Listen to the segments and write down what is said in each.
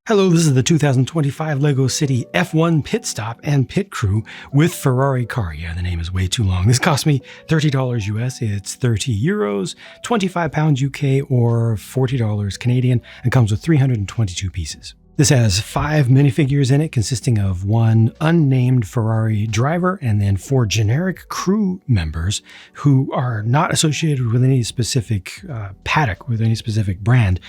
Hello, this is the 2025 LEGO City F1 Pit Stop and Pit Crew with Ferrari car. Yeah, the name is way too long. This cost me $30 US. It's 30 euros, 25 pounds UK, or $40 Canadian, and comes with 322 pieces. This has 5 minifigures in it, consisting of 1 unnamed Ferrari driver and then 4 generic crew members who are not associated with any specific paddock, with any specific brand.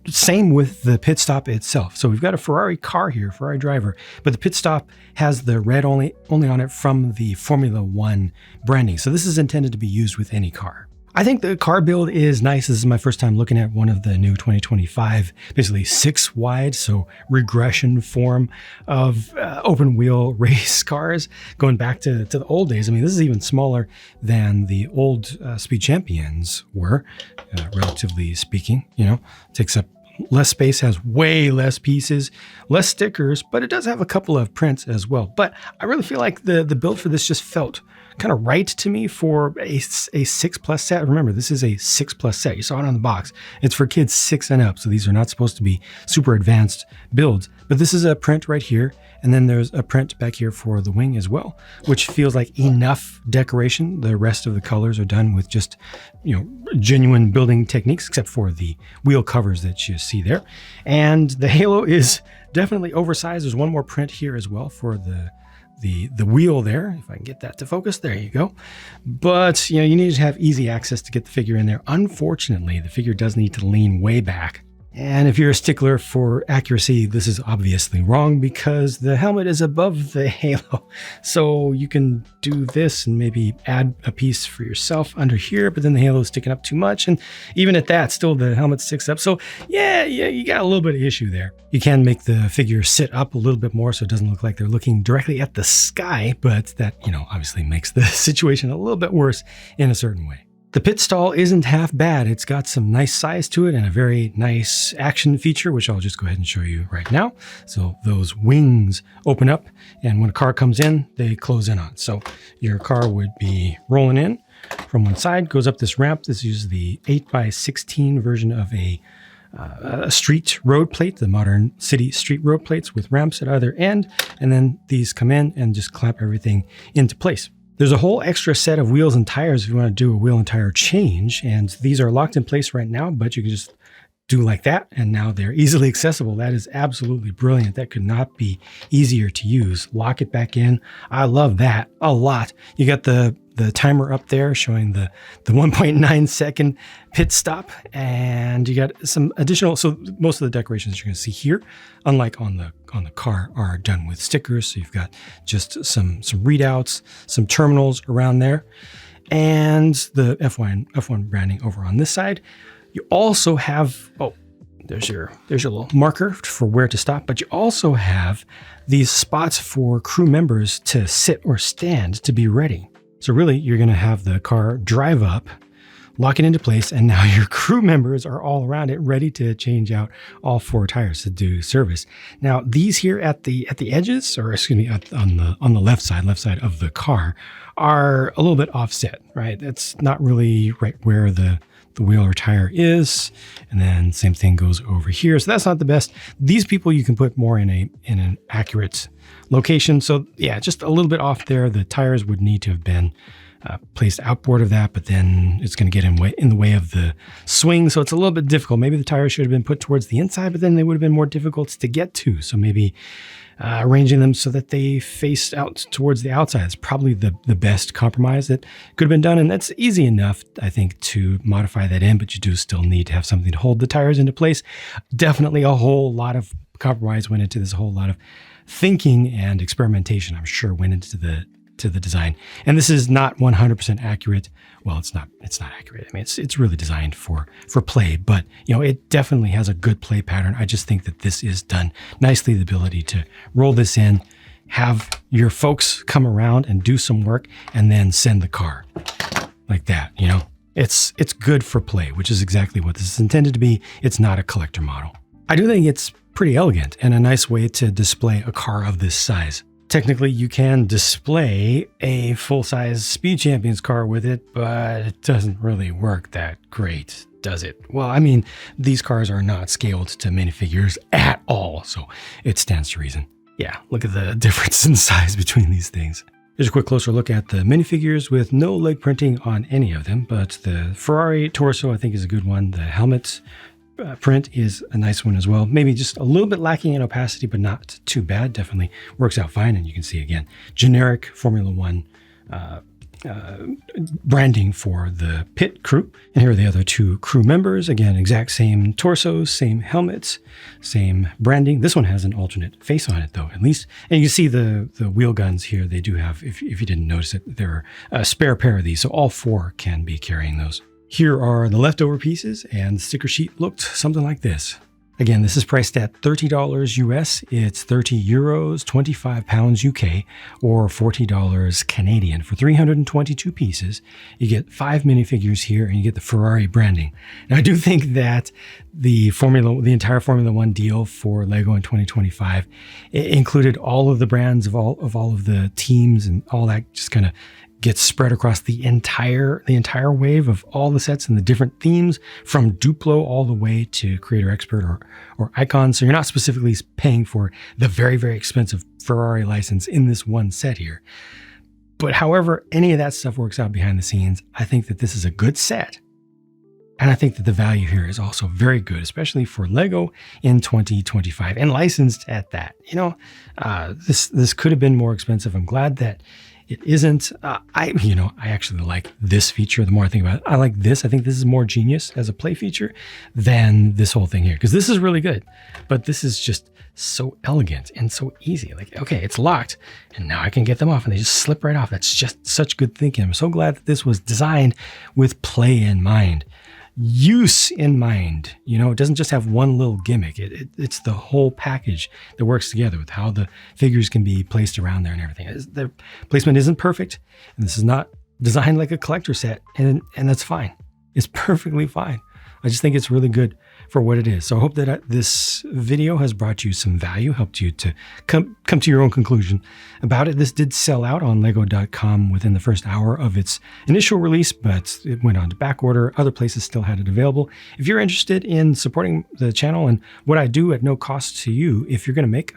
Same with the pit stop itself. So we've got a Ferrari car here, Ferrari driver, but the pit stop has the red only on it from the Formula One branding. So this is intended to be used with any car. I think the car build is nice. This is my first time looking at one of the new 2025, basically 6 wide, so regression form of open wheel race cars, going back to the old days. I mean, this is even smaller than the old Speed Champions were, relatively speaking. You know, takes up less space, has way less pieces, less stickers, but it does have a couple of prints as well. But I really feel like the build for this just felt kind of right to me for a 6+ set. Remember, this is a 6+ set. You saw it on the box. It's for kids 6 and up, so these are not supposed to be super advanced builds. But this is a print right here, and then there's a print back here for the wing as well, which feels like enough decoration. The rest of the colors are done with just, genuine building techniques, except for the wheel covers that you see there. And the halo is definitely oversized. There's one more print here as well for the wheel there. If I can get that to focus, there you go. But you need to have easy access to get the figure in there. Unfortunately, the figure does need to lean way back. And if you're a stickler for accuracy, this is obviously wrong because the helmet is above the halo. So you can do this and maybe add a piece for yourself under here, but then the halo is sticking up too much. And even at that, still the helmet sticks up. So yeah, you got a little bit of issue there. You can make the figure sit up a little bit more so it doesn't look like they're looking directly at the sky, but that, obviously makes the situation a little bit worse in a certain way. The pit stall isn't half bad. It's got some nice size to it and a very nice action feature, which I'll just go ahead and show you right now. So those wings open up, and when a car comes in, they close in on. So your car would be rolling in from one side, goes up this ramp. This uses the 8x16 version of a street road plate, the modern city street road plates with ramps at either end. And then these come in and just clamp everything into place. There's a whole extra set of wheels and tires if you want to do a wheel and tire change. And these are locked in place right now, but you can just do like that. And now they're easily accessible. That is absolutely brilliant. That could not be easier to use. Lock it back in. I love that a lot. You got the timer up there showing the 1.9 second pit stop, and you got some additional. So most of the decorations you're going to see here, unlike on the car, are done with stickers. So you've got just some readouts, some terminals around there, and the F1 branding over on this side. You also have there's your little marker for where to stop, but you also have these spots for crew members to sit or stand to be ready. So really, you're going to have the car drive up, lock it into place, and now your crew members are all around it, ready to change out all 4 tires to do service. Now, these here at the edges, or excuse me, on the left side of the car, are a little bit offset, right? That's not really right where the wheel or tire is, and then same thing goes over here. So that's not the best. These people you can put more in an accurate location. So yeah, just a little bit off there. The tires would need to have been placed outboard of that, but then it's going to get in the way of the swing. So it's a little bit difficult. Maybe the tires should have been put towards the inside, but then they would have been more difficult to get to. So maybe arranging them so that they face out towards the outside is probably the best compromise that could have been done. And that's easy enough, I think, to modify that in, but you do still need to have something to hold the tires into place. Definitely a whole lot of compromise went into this, a whole lot of thinking and experimentation, I'm sure, went into the design. And this is not 100% accurate. Well, it's not accurate. I mean, it's really designed for play, but it definitely has a good play pattern. I just think that this is done nicely. The ability to roll this in, have your folks come around and do some work, and then send the car like that. It's good for play, which is exactly what this is intended to be. It's not a collector model. I do think it's pretty elegant and a nice way to display a car of this size. Technically, you can display a full-size Speed Champions car with it, but it doesn't really work that great, does it? Well, I mean, these cars are not scaled to minifigures at all, so it stands to reason. Yeah, look at the difference in size between these things. Here's a quick closer look at the minifigures with no leg printing on any of them, but the Ferrari torso I think is a good one. The helmet print is a nice one as well. Maybe just a little bit lacking in opacity, but not too bad. Definitely works out fine. And you can see again, generic Formula One branding for the pit crew. And here are the other two crew members. Again, exact same torsos, same helmets, same branding. This one has an alternate face on it though, at least. And you can see the wheel guns here. They do have, if you didn't notice it, there are a spare pair of these. So all four can be carrying those. Here are the leftover pieces, and the sticker sheet looked something like this. Again, this is priced at $30 US. It's 30 euros, 25 pounds UK, or $40 Canadian. For 322 pieces, you get 5 minifigures here, and you get the Ferrari branding. Now, I do think that the entire Formula One deal for Lego in 2025 included all of the brands of all of the teams, and all that just kind of gets spread across the entire wave of all the sets and the different themes, from Duplo all the way to Creator Expert or Icon. So you're not specifically paying for the very, very expensive Ferrari license in this one set here. But however any of that stuff works out behind the scenes, I think that this is a good set. And I think that the value here is also very good, especially for Lego in 2025 and licensed at that. You know, this could have been more expensive. I'm glad that it isn't. I actually like this feature. The more I think about it, I like this. I think this is more genius as a play feature than this whole thing here, because this is really good, but this is just so elegant and so easy. Like, okay, it's locked and now I can get them off and they just slip right off. That's just such good thinking. I'm so glad that this was designed with play in mind. Use in mind. You know, it doesn't just have one little gimmick. It's the whole package that works together with how the figures can be placed around there and everything. The placement isn't perfect, and this is not designed like a collector set, and that's fine. It's perfectly fine. I just think it's really good for what it is. So I hope that this video has brought you some value, helped you to come to your own conclusion about it. This did sell out on lego.com within the first hour of its initial release, but it went on to back order. Other places still had it available. If you're interested in supporting the channel and what I do at no cost to you, if you're going to make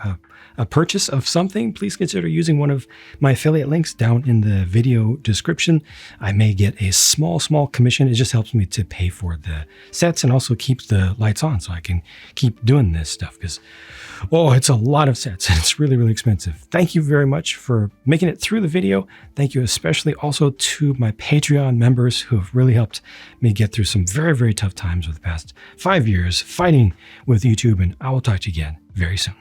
a purchase of something, please consider using one of my affiliate links down in the video description. I may get a small commission. It just helps me to pay for the sets and also keep the lights on so I can keep doing this stuff, because it's a lot of sets and it's really, really expensive. Thank you very much for making it through the video. Thank you especially also to my Patreon members who have really helped me get through some very, very tough times over the past 5 years fighting with YouTube, and I will talk to you again very soon.